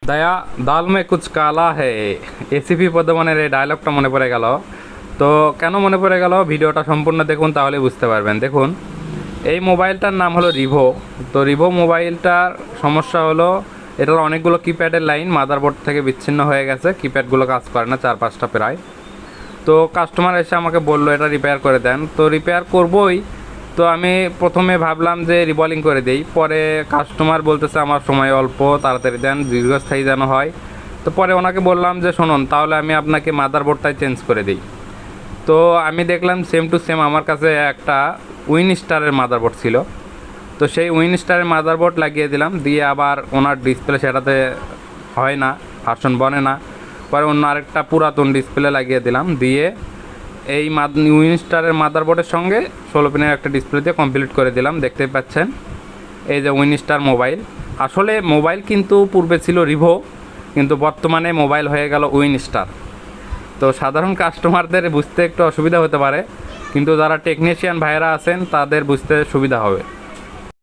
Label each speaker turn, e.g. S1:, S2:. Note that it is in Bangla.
S1: দয়া দাল মে কুচ কালা হে, এসিপি পদ্মমানের এই ডায়লগটা মনে পড়ে গেল। তো কেন মনে পড়ে গেল, ভিডিওটা সম্পূর্ণ দেখুন তাহলে বুঝতে পারবেন। দেখুন, এই মোবাইলটার নাম হলো রিভো। তো রিভো মোবাইলটার সমস্যা হলো এটার অনেকগুলো কিপ্যাডের লাইন মাদারবোর্ড থেকে বিচ্ছিন্ন হয়ে গেছে, কিপ্যাডগুলো কাজ করে না, 4-5টা প্রায়। তো কাস্টমার এসে আমাকে বললো এটা রিপেয়ার করে দেন। তো রিপেয়ার করবই, তো আমি প্রথমে ভাবলাম যে রিবলিং করে দেই, পরে কাস্টমার বলতেছে আমার সময় অল্প, তাড়াতাড়ি দেন, দীর্ঘস্থায়ী যেন হয়। তো পরে ওনাকে বললাম যে শুনুন, তাহলে আমি আপনাকে মাদারবোর্ডটাই চেঞ্জ করে দিই। তো আমি দেখলাম সেম টু সেম আমার কাছে একটা উইনস্টারের মাদারবোর্ড ছিল। তো সেই উইনস্টারের মাদারবোর্ড লাগিয়ে দিলাম, দিয়ে আবার ওনার ডিসপ্লে সেটাতে হয় না, ভার্সন বনে না। পরে অন্য আরেকটা পুরাতন ডিসপ্লে লাগিয়ে দিলাম, দিয়ে এই উইনস্টারের মাদারবোর্ডের সঙ্গে 16 পিনের একটা ডিসপ্লে দিয়ে কমপ্লিট করে দিলাম। দেখতেই পাচ্ছেন এই যে উইনস্টার মোবাইল। আসলে মোবাইল কিন্তু পূর্বে ছিল রিভো, কিন্তু বর্তমানে মোবাইল হয়ে গেল উইনস্টার। তো সাধারণ কাস্টমারদের বুঝতে একটু অসুবিধা হতে পারে, কিন্তু যারা টেকনিশিয়ান ভাইয়েরা আছেন তাদের বুঝতে সুবিধা হবে।